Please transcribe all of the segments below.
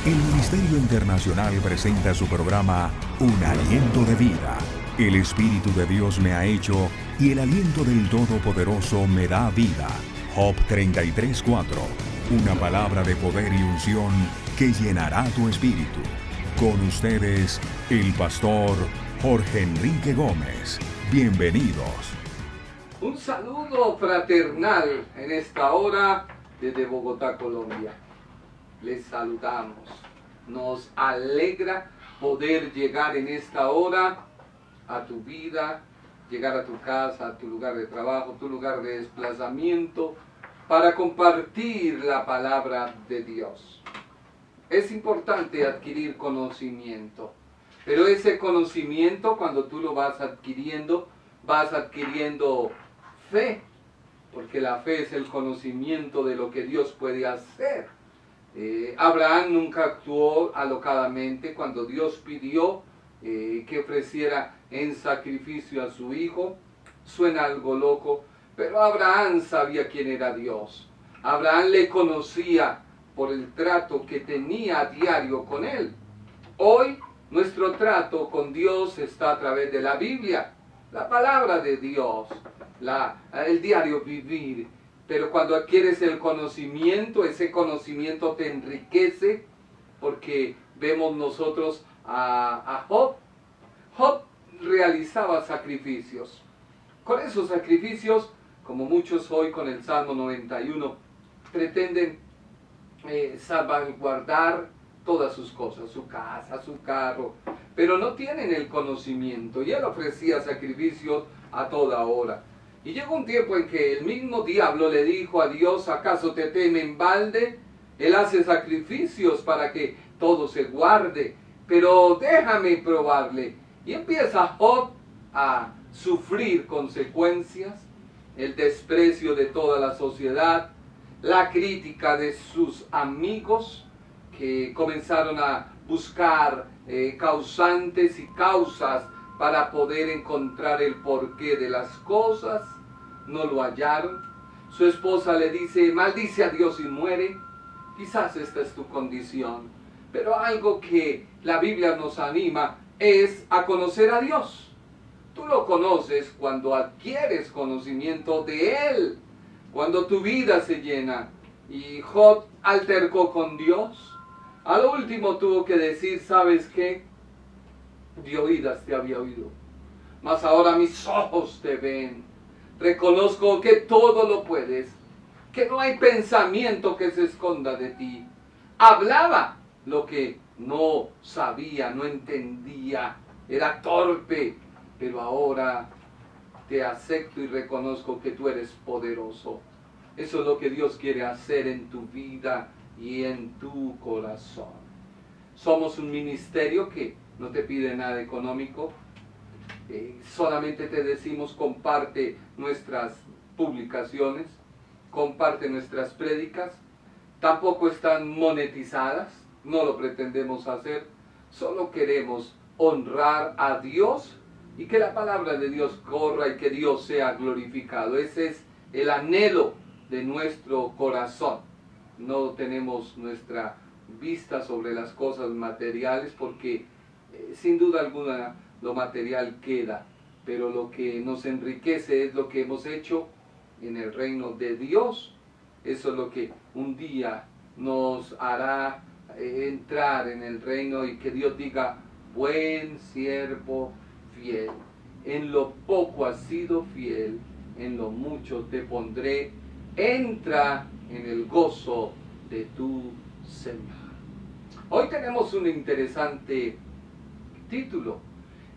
El Ministerio Internacional presenta su programa Un Aliento de Vida. El Espíritu de Dios me ha hecho y el aliento del Todopoderoso me da vida. Job 33:4. Una palabra de poder y unción que llenará tu espíritu. Con ustedes, el pastor Jorge Enrique Gómez. Bienvenidos. Un saludo fraternal en esta hora desde Bogotá, Colombia. Les saludamos. Nos alegra poder llegar en esta hora a tu vida, llegar a tu casa, a tu lugar de trabajo, tu lugar de desplazamiento, para compartir la palabra de Dios. Es importante adquirir conocimiento, pero ese conocimiento, cuando tú lo vas adquiriendo fe, porque la fe es el conocimiento de lo que Dios puede hacer. Abraham nunca actuó alocadamente cuando Dios pidió que ofreciera en sacrificio a su hijo. Suena algo loco, pero Abraham sabía quién era Dios. Abraham le conocía por el trato que tenía a diario con él. Hoy nuestro trato con Dios está a través de la Biblia, la palabra de Dios, el diario vivir. Pero cuando adquieres el conocimiento, ese conocimiento te enriquece, porque vemos nosotros a Job. Job realizaba sacrificios. Con esos sacrificios, como muchos hoy con el Salmo 91, pretenden salvaguardar todas sus cosas, su casa, su carro, pero no tienen el conocimiento, y él ofrecía sacrificios a toda hora. Y llegó un tiempo en que el mismo diablo le dijo a Dios: ¿acaso te teme en balde? Él hace sacrificios para que todo se guarde, pero déjame probarle. Y empieza Job a sufrir consecuencias, el desprecio de toda la sociedad, la crítica de sus amigos, que comenzaron a buscar causantes y causas para poder encontrar el porqué de las cosas. No lo hallaron. Su esposa le dice: maldice a Dios y muere. Quizás esta es tu condición, pero algo que la Biblia nos anima es a conocer a Dios. Tú lo conoces cuando adquieres conocimiento de Él, cuando tu vida se llena. Y Job altercó con Dios. A lo último tuvo que decir: ¿sabes qué? De oídas te había oído, mas ahora mis ojos te ven. Reconozco que todo lo puedes, que no hay pensamiento que se esconda de ti. Hablaba lo que no sabía, no entendía, era torpe, pero ahora te acepto y reconozco que tú eres poderoso. Eso es lo que Dios quiere hacer en tu vida y en tu corazón. Somos un ministerio que no te pide nada económico. Solamente te decimos: comparte nuestras publicaciones, comparte nuestras prédicas. Tampoco están monetizadas, no lo pretendemos hacer. Solo queremos honrar a Dios y que la palabra de Dios corra y que Dios sea glorificado. Ese es el anhelo de nuestro corazón. No tenemos nuestra vista sobre las cosas materiales, porque sin duda alguna lo material queda, pero lo que nos enriquece es lo que hemos hecho en el reino de Dios. Eso es lo que un día nos hará entrar en el reino y que Dios diga: buen siervo fiel, en lo poco has sido fiel, en lo mucho te pondré, entra en el gozo de tu Señor. Hoy tenemos un interesante título: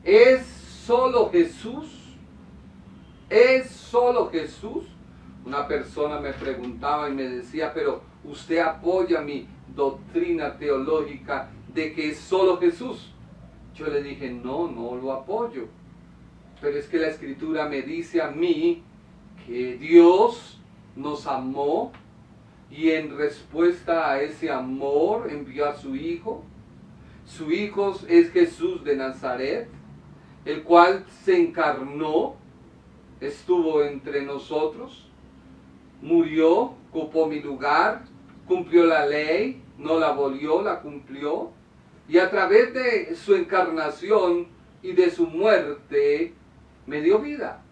¿es solo Jesús? ¿Es solo Jesús? Una persona me preguntaba y me decía: pero usted apoya mi doctrina teológica de que es solo Jesús. Yo le dije: no lo apoyo, pero es que la Escritura me dice a mí que Dios nos amó y en respuesta a ese amor envió a su Hijo. Su Hijo es Jesús de Nazaret, el cual se encarnó, estuvo entre nosotros, murió, ocupó mi lugar, cumplió la ley, no la abolió, la cumplió, y a través de su encarnación y de su muerte me dio vida.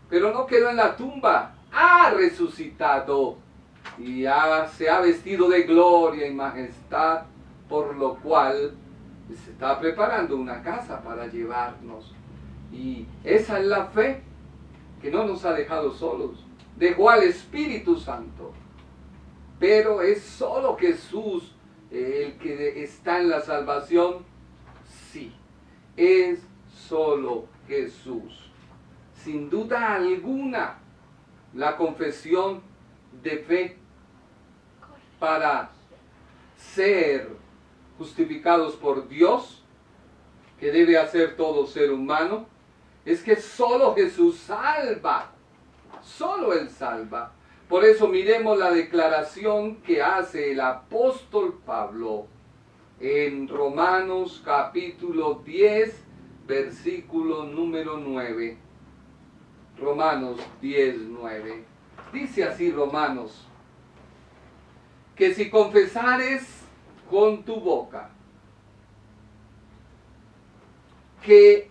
Pero no quedó en la tumba, ha resucitado y se ha vestido de gloria y majestad, por lo cual se está preparando una casa para llevarnos. Y esa es la fe que no nos ha dejado solos. Dejó al Espíritu Santo. Pero es solo Jesús el que está en la salvación. Sí, es solo Jesús. Sin duda alguna, la confesión de fe para ser justificados por Dios, que debe hacer todo ser humano, es que solo Jesús salva. Solo Él salva. Por eso miremos la declaración que hace el apóstol Pablo en Romanos capítulo 10, versículo número 9. Romanos 10, 9. Dice así Romanos, que si confesares con tu boca que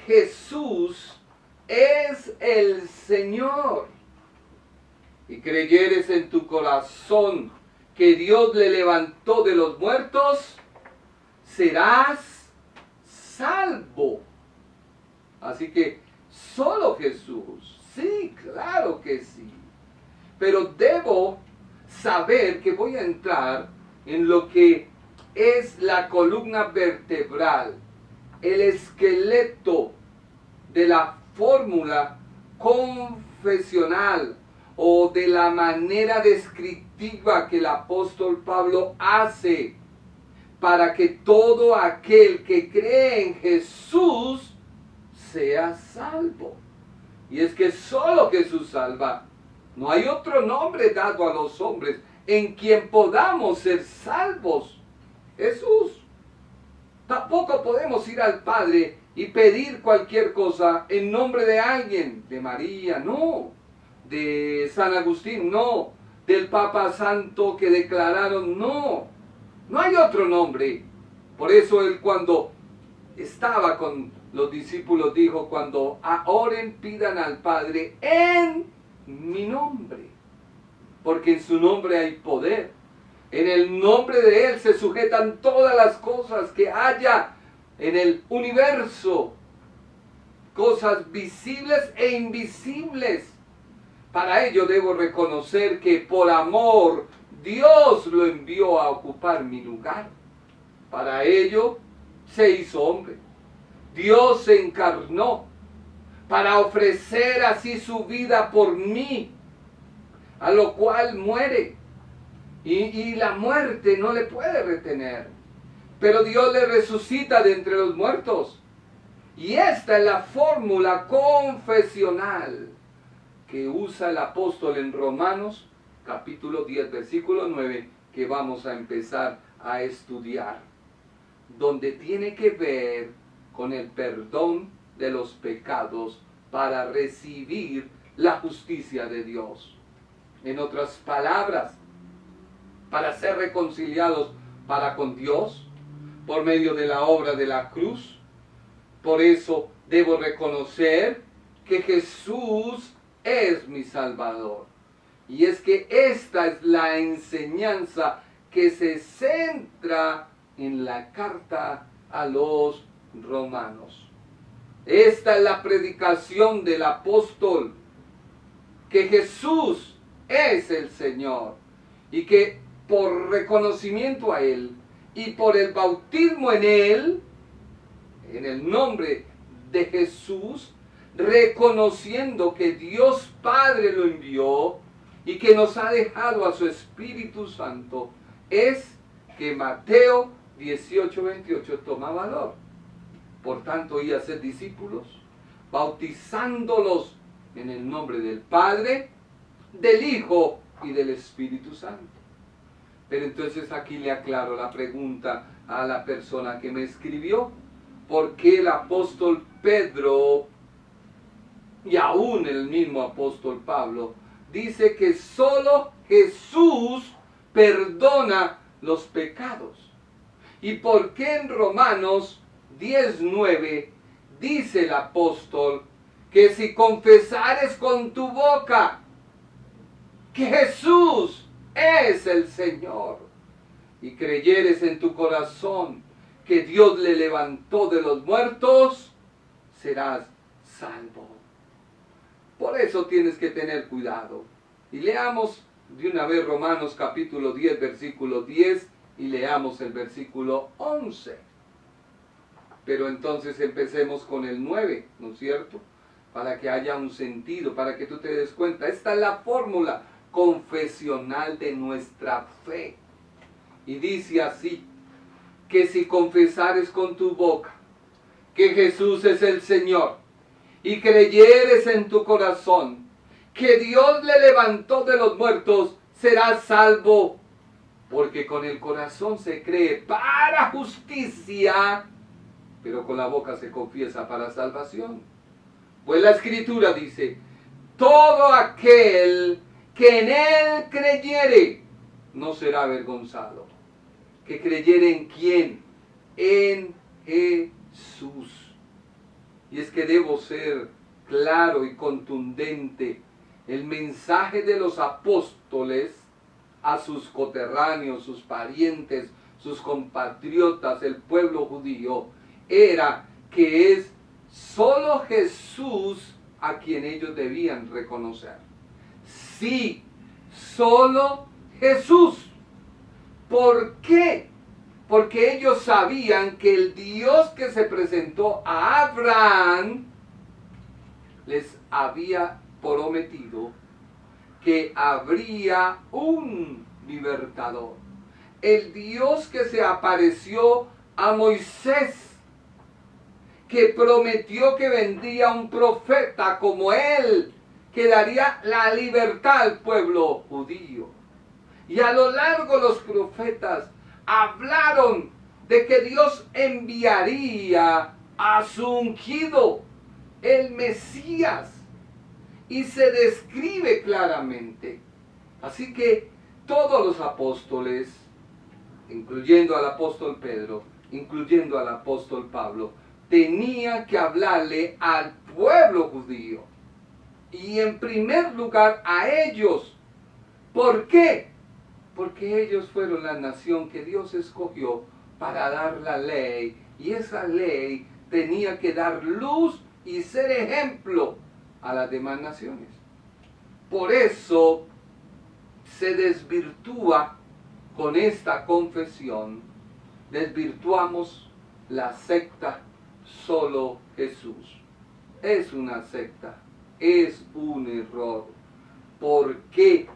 Jesús es el Señor y creyeres en tu corazón que Dios le levantó de los muertos, serás salvo. Así que solo Jesús, sí, claro que sí. Pero debo saber que voy a entrar en lo que es la columna vertebral, el esqueleto de la fórmula confesional o de la manera descriptiva que el apóstol Pablo hace para que todo aquel que cree en Jesús sea salvo. Y es que solo Jesús salva. No hay otro nombre dado a los hombres en quien podamos ser salvos. Jesús. Tampoco podemos ir al Padre y pedir cualquier cosa en nombre de alguien, de María, no, de San Agustín, no, del Papa Santo que declararon, no hay otro nombre. Por eso él, cuando estaba con los discípulos, dijo: cuando oren, pidan al Padre en mi nombre, porque en su nombre hay poder. En el nombre de Él se sujetan todas las cosas que haya en el universo, cosas visibles e invisibles. Para ello debo reconocer que por amor Dios lo envió a ocupar mi lugar. Para ello se hizo hombre. Dios se encarnó para ofrecer así su vida por mí, a lo cual muere. Y la muerte no le puede retener. Pero Dios le resucita de entre los muertos. Y esta es la fórmula confesional que usa el apóstol en Romanos capítulo 10, versículo 9, que vamos a empezar a estudiar, donde tiene que ver con el perdón de los pecados para recibir la justicia de Dios. En otras palabras, para ser reconciliados para con Dios por medio de la obra de la cruz. Por eso debo reconocer que Jesús es mi Salvador. Y es que esta es la enseñanza que se centra en la carta a los romanos. Esta es la predicación del apóstol, que Jesús es el Señor y que por reconocimiento a Él y por el bautismo en Él, en el nombre de Jesús, reconociendo que Dios Padre lo envió y que nos ha dejado a su Espíritu Santo, es que Mateo 18:28 toma valor. Por tanto, y hacer discípulos, bautizándolos en el nombre del Padre, del Hijo y del Espíritu Santo. Pero entonces aquí le aclaro la pregunta a la persona que me escribió: ¿por qué el apóstol Pedro y aún el mismo apóstol Pablo dice que solo Jesús perdona los pecados. ¿Y por qué en Romanos 10:9 dice el apóstol que si confesares con tu boca que Jesús es el Señor y creyeres en tu corazón que Dios le levantó de los muertos, serás salvo? Por eso tienes que tener cuidado. Y leamos de una vez Romanos capítulo 10, versículo 10, y leamos el versículo 11. Pero entonces empecemos con el 9, ¿no es cierto? Para que haya un sentido, para que tú te des cuenta. Esta es la fórmula confesional de nuestra fe. Y dice así, que si confesares con tu boca que Jesús es el Señor, y creyeres en tu corazón que Dios le levantó de los muertos, serás salvo. Porque con el corazón se cree para justicia, pero con la boca se confiesa para salvación. Pues la Escritura dice, todo aquel que en él creyere no será avergonzado. ¿Que creyere en quién? En Jesús. Y es que debo ser claro y contundente. El mensaje de los apóstoles a sus coterráneos, sus parientes, sus compatriotas, el pueblo judío, era que es solo Jesús a quien ellos debían reconocer. Sí, solo Jesús. ¿Por qué? Porque ellos sabían que el Dios que se presentó a Abraham les había prometido que habría un libertador. El Dios que se apareció a Moisés, que prometió que vendría un profeta como él, que daría la libertad al pueblo judío. Y a lo largo los profetas hablaron de que Dios enviaría a su ungido, el Mesías, y se describe claramente. Así que todos los apóstoles, incluyendo al apóstol Pedro, incluyendo al apóstol Pablo, tenían que hablarle al pueblo judío. Y en primer lugar a ellos. ¿Por qué? Porque ellos fueron la nación que Dios escogió para dar la ley. Y esa ley tenía que dar luz y ser ejemplo a las demás naciones. Por eso se desvirtúa con esta confesión, desvirtuamos la secta solo Jesús. Es una secta, es un error. ¿Por qué?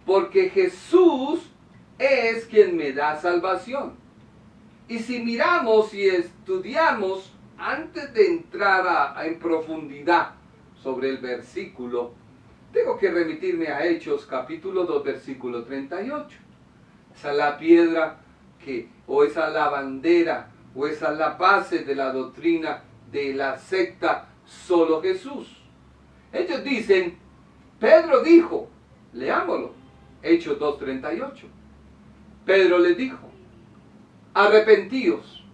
Porque Jesús es quien me da salvación. Y si miramos y estudiamos, antes de entrar en profundidad sobre el versículo, tengo que remitirme a Hechos capítulo 2, versículo 38. Esa es la piedra o esa es la bandera, o esa es la base de la doctrina de la secta solo Jesús. Ellos dicen, Pedro dijo, leámoslo, Hechos 2:38. Pedro les dijo, arrepentíos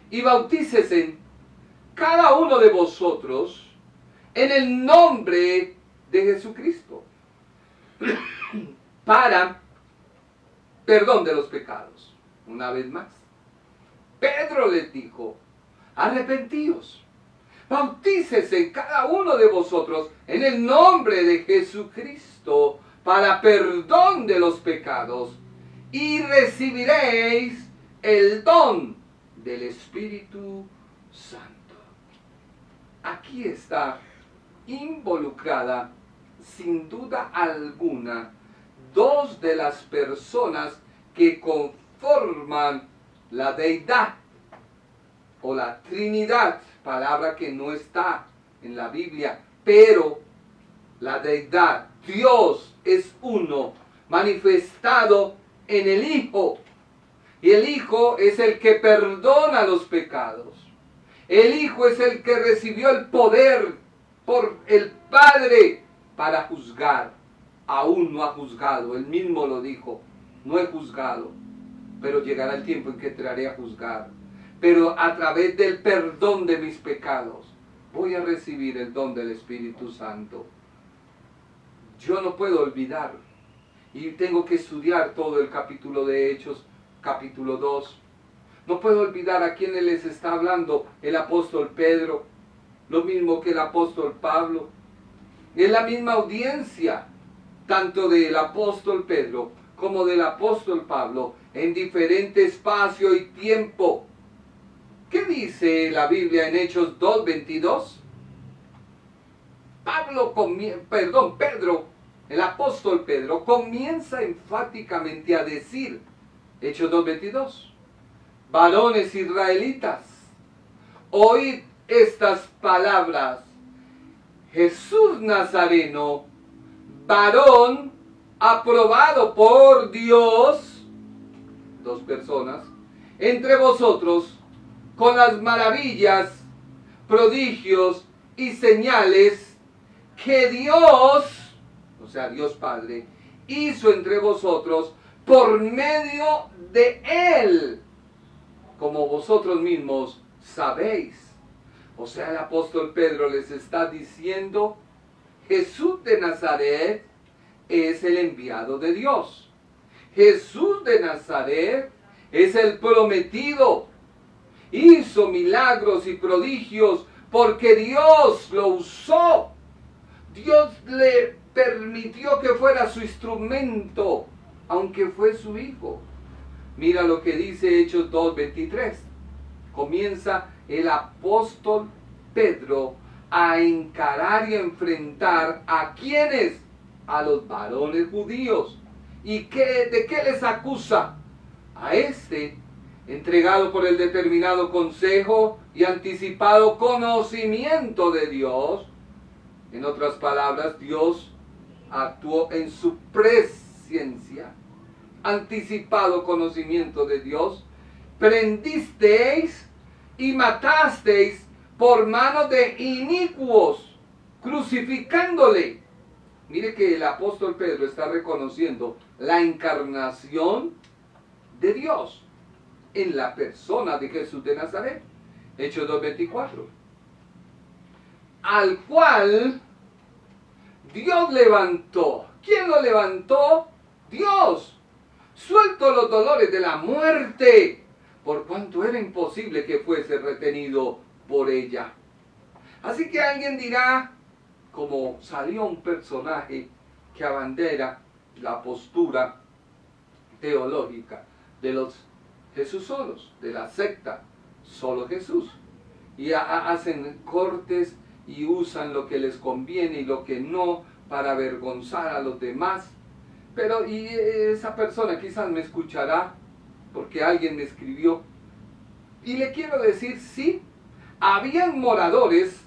y bautícese cada uno de vosotros en el nombre de Jesucristo para perdón de los pecados. Una vez más, Pedro les dijo, arrepentíos, bautícese cada uno de vosotros en el nombre de Jesucristo para perdón de los pecados y recibiréis el don del Espíritu Santo. Aquí está involucrada, sin duda alguna, dos de las personas que conforman la deidad o la Trinidad, palabra que no está en la Biblia, pero la deidad, Dios es uno, manifestado en el Hijo. Y el Hijo es el que perdona los pecados. El Hijo es el que recibió el poder por el Padre para juzgar. Aún no ha juzgado, él mismo lo dijo, no he juzgado. pero llegará el tiempo en que entraré a juzgar. Pero a través del perdón de mis pecados, voy a recibir el don del Espíritu Santo. Yo no puedo olvidar, y tengo que estudiar todo el capítulo de Hechos, capítulo 2. No puedo olvidar a quienes les está hablando el apóstol Pedro, lo mismo que el apóstol Pablo. Es la misma audiencia, tanto del apóstol Pedro como del apóstol Pablo, en diferente espacio y tiempo. ¿Qué dice la Biblia en Hechos 2:22? Pedro, el apóstol Pedro, comienza enfáticamente a decir, Hechos 2:22, varones israelitas, oíd estas palabras. Jesús Nazareno, varón aprobado por Dios, dos personas, entre vosotros, con las maravillas, prodigios y señales que Dios, o sea, Dios Padre, hizo entre vosotros por medio de Él, como vosotros mismos sabéis. O sea, el apóstol Pedro les está diciendo, Jesús de Nazaret es el enviado de Dios. Jesús de Nazaret es el prometido. Hizo milagros y prodigios porque Dios lo usó. Dios le permitió que fuera su instrumento, aunque fue su hijo. Mira lo que dice Hechos 2:23. Comienza el apóstol Pedro a encarar y a enfrentar a quienes, a los varones judíos. ¿Y de qué les acusa? A este, entregado por el determinado consejo y anticipado conocimiento de Dios. En otras palabras, Dios actuó en su presciencia, anticipado conocimiento de Dios. Prendisteis y matasteis por mano de inicuos, crucificándole. Mire que el apóstol Pedro está reconociendo la encarnación de Dios en la persona de Jesús de Nazaret. Hechos 2:24. Al cual Dios levantó. ¿Quién lo levantó? Dios. Suelto los dolores de la muerte, por cuanto era imposible que fuese retenido por ella. Así que alguien dirá, como salió un personaje que abandera la postura teológica de los Jesús solos, de la secta Solo Jesús, y hacen cortes y usan lo que les conviene y lo que no para avergonzar a los demás. Pero y esa persona quizás me escuchará porque alguien me escribió, y le quiero decir, sí, habían moradores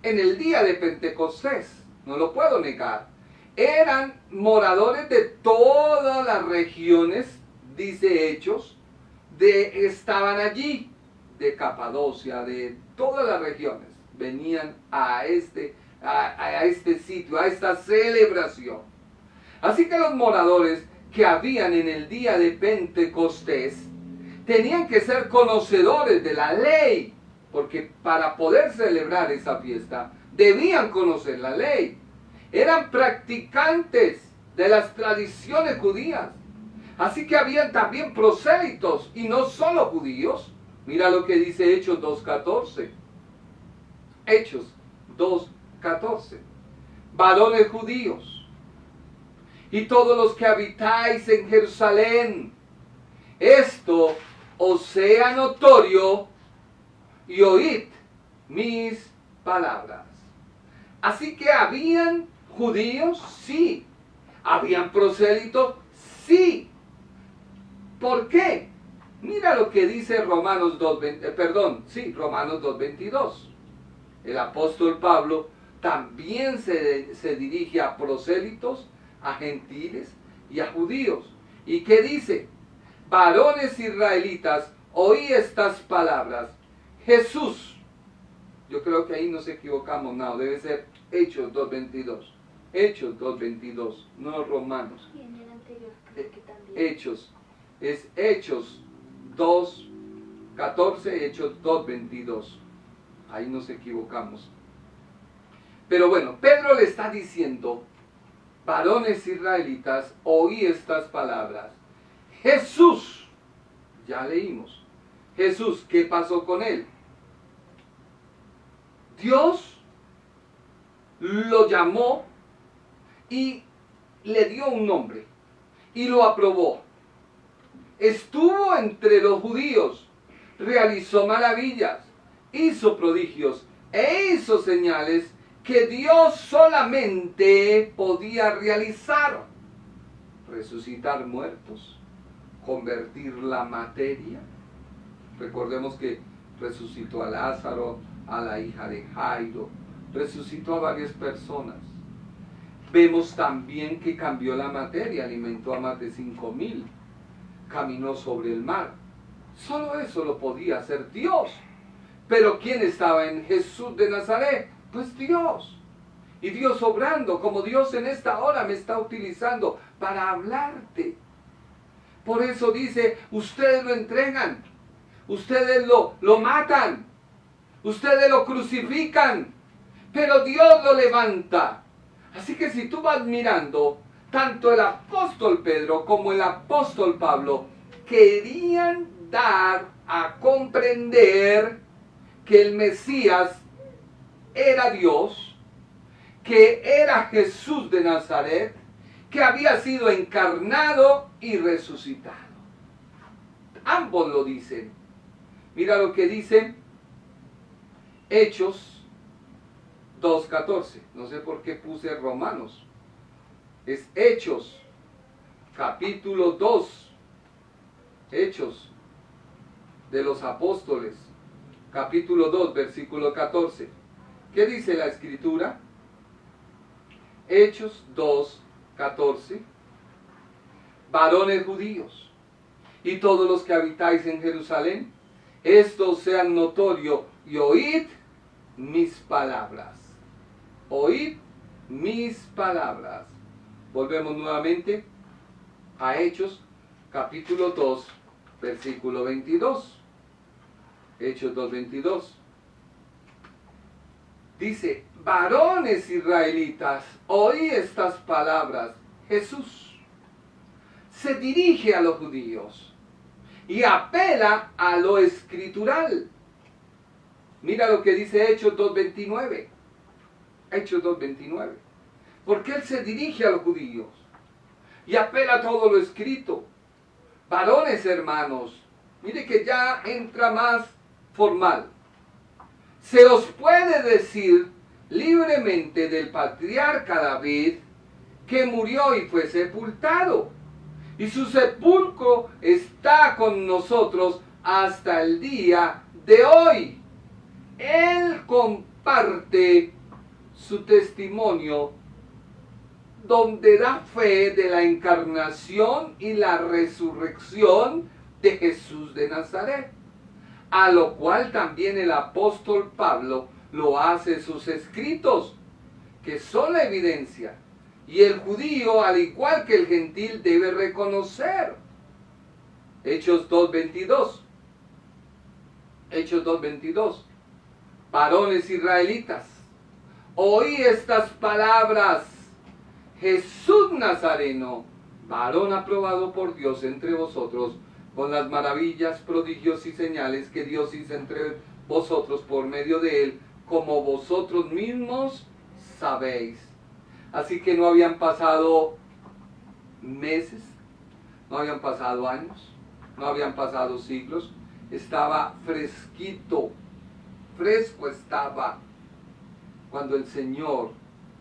en el día de Pentecostés, no lo puedo negar. Eran moradores de todas las regiones, dice Hechos, estaban allí, de Capadocia, de todas las regiones, venían a este sitio, a esta celebración. Así que los moradores que habían en el día de Pentecostés tenían que ser conocedores de la ley, porque para poder celebrar esa fiesta debían conocer la ley. Eran practicantes de las tradiciones judías. Así que habían también prosélitos, y no solo judíos. Mira lo que dice Hechos 2:14. Hechos 2:14. Varones judíos, y todos los que habitáis en Jerusalén, esto os sea notorio, y oíd mis palabras. Así que habían judíos, sí. Habían prosélitos, sí. ¿Por qué? Mira lo que dice Romanos 2:22. El apóstol Pablo también se dirige a prosélitos, a gentiles y a judíos. ¿Y qué dice? Varones israelitas, oí estas palabras. Jesús, yo creo que ahí nos equivocamos, no, debe ser Hechos 2:22. Hechos 2:22, no Romanos. Y en el anterior creo que también. Hechos es Hechos 2:14, Hechos 2:22. Ahí nos equivocamos. Pero bueno, Pedro le está diciendo, varones israelitas, oí estas palabras. Jesús, ya leímos, Jesús, ¿qué pasó con él? Dios lo llamó y le dio un nombre y lo aprobó. Estuvo entre los judíos, realizó maravillas, hizo prodigios e hizo señales que Dios solamente podía realizar. Resucitar muertos, convertir la materia. Recordemos que resucitó a Lázaro, a la hija de Jairo, resucitó a varias personas. Vemos también que cambió la materia, alimentó a más de 5,000, caminó sobre el mar. Solo eso lo podía hacer Dios. Pero ¿quién estaba en Jesús de Nazaret? Pues Dios. Y Dios obrando, como Dios en esta hora me está utilizando para hablarte. Por eso dice, ustedes lo entregan, ustedes lo matan, ustedes lo crucifican, pero Dios lo levanta. Así que si tú vas mirando, tanto el apóstol Pedro como el apóstol Pablo querían dar a comprender que el Mesías era Dios, que era Jesús de Nazaret, que había sido encarnado y resucitado. Ambos lo dicen. Mira lo que dice Hechos 2:14. No sé por qué puse Romanos. Es Hechos, capítulo 2. Hechos de los Apóstoles, capítulo 2, versículo 14. ¿Qué dice la Escritura? Hechos 2:14. Varones judíos y todos los que habitáis en Jerusalén, esto sean notorio y oíd mis palabras. Oíd mis palabras. Volvemos nuevamente a Hechos, capítulo 2, versículo 22. Hechos 2:22. Dice, varones israelitas, oí estas palabras. Jesús se dirige a los judíos y apela a lo escritural. Mira lo que dice Hechos 2:29. Hechos 2:29. Porque él se dirige a los judíos y apela a todo lo escrito. Varones hermanos, mire que ya entra más formal. Se os puede decir libremente del patriarca David que murió y fue sepultado, y su sepulcro está con nosotros hasta el día de hoy. Él comparte su testimonio donde da fe de la encarnación y la resurrección de Jesús de Nazaret, a lo cual también el apóstol Pablo lo hace en sus escritos, que son la evidencia, y el judío, al igual que el gentil, debe reconocer. Hechos 2:22. Hechos 2:22. Varones israelitas, oí estas palabras. Jesús Nazareno, varón aprobado por Dios entre vosotros, con las maravillas, prodigios y señales que Dios hizo entre vosotros por medio de él, como vosotros mismos sabéis. Así que no habían pasado meses, no habían pasado años, no habían pasado siglos, estaba fresquito, fresco estaba cuando el Señor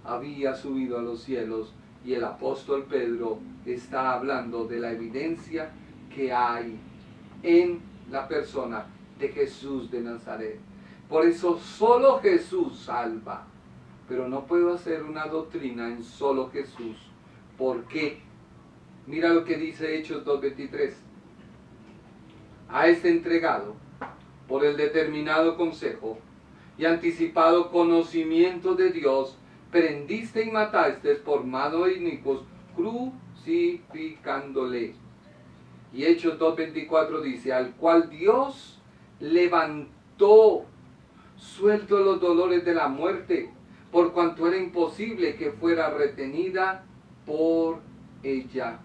había subido a los cielos, y el apóstol Pedro está hablando de la evidencia que hay en la persona de Jesús de Nazaret. Por eso solo Jesús salva, pero no puedo hacer una doctrina en solo Jesús. ¿Por qué? Mira lo que dice Hechos 2:23. A este entregado, por el determinado consejo y anticipado conocimiento de Dios, prendiste y mataste por mano de inicuos, crucificándole. Y Hechos 2:24 dice, al cual Dios levantó, suelto los dolores de la muerte, por cuanto era imposible que fuera retenida por ella.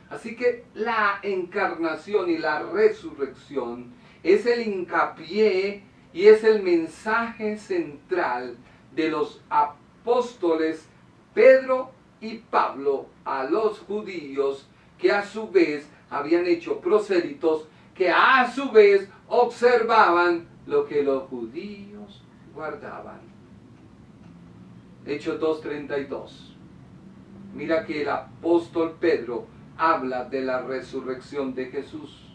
Así que la encarnación y la resurrección es el hincapié y es el mensaje central de los apóstoles Pedro y Pablo a los judíos, que a su vez habían hecho prosélitos, que a su vez observaban lo que los judíos guardaban. Hechos 2:32. Mira que el apóstol Pedro habla de la resurrección de Jesús.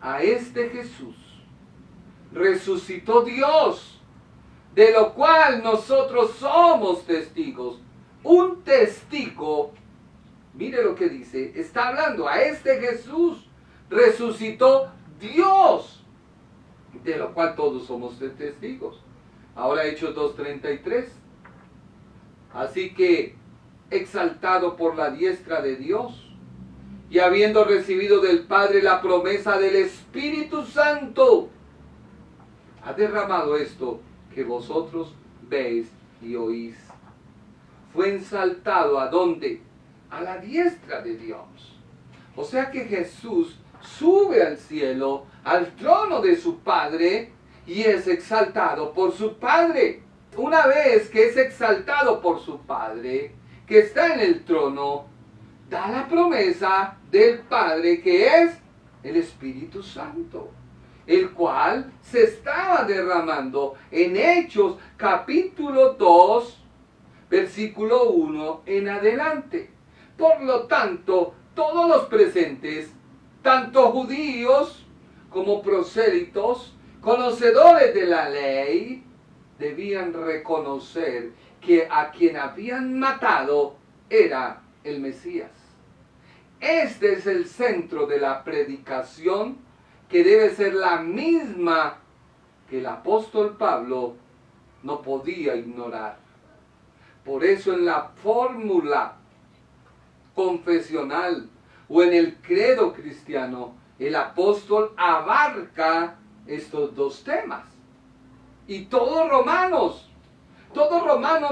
A este Jesús resucitó Dios, de lo cual nosotros somos testigos. Un testigo, mire lo que dice, está hablando, a este Jesús resucitó Dios, de lo cual todos somos testigos. Ahora Hechos 2:33. Así que, exaltado por la diestra de Dios, y habiendo recibido del Padre la promesa del Espíritu Santo, ha derramado esto que vosotros veis y oís. Fue exaltado ¿a dónde? A la diestra de Dios. O sea que Jesús sube al cielo, al trono de su Padre, y es exaltado por su Padre. Una vez que es exaltado por su Padre, que está en el trono, da la promesa del Padre, que es el Espíritu Santo, el cual se estaba derramando en Hechos capítulo 2, versículo 1 en adelante. Por lo tanto, todos los presentes, tanto judíos como prosélitos, conocedores de la ley, debían reconocer que a quien habían matado era el Mesías. Este es el centro de la predicación, que debe ser la misma que el apóstol Pablo no podía ignorar. Por eso en la fórmula confesional o en el credo cristiano, el apóstol abarca estos dos temas. Y todo Romanos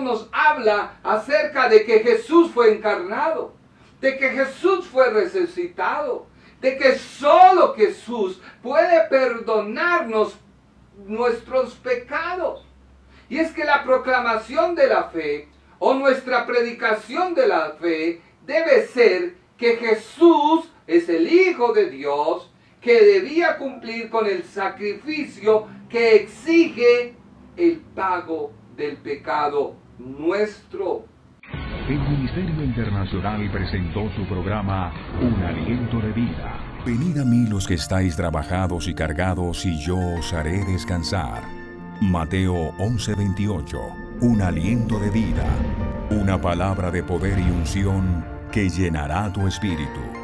nos habla acerca de que Jesús fue encarnado, de que Jesús fue resucitado, de que solo Jesús puede perdonarnos nuestros pecados. Y es que la proclamación de la fe, o nuestra predicación de la fe, debe ser que Jesús es el Hijo de Dios, que debía cumplir con el sacrificio que exige el pago del pecado nuestro. El Ministerio Internacional presentó su programa Un Aliento de Vida. Venid a mí los que estáis trabajados y cargados, y yo os haré descansar. Mateo 11:28. Un aliento de vida. Una palabra de poder y unción que llenará tu espíritu.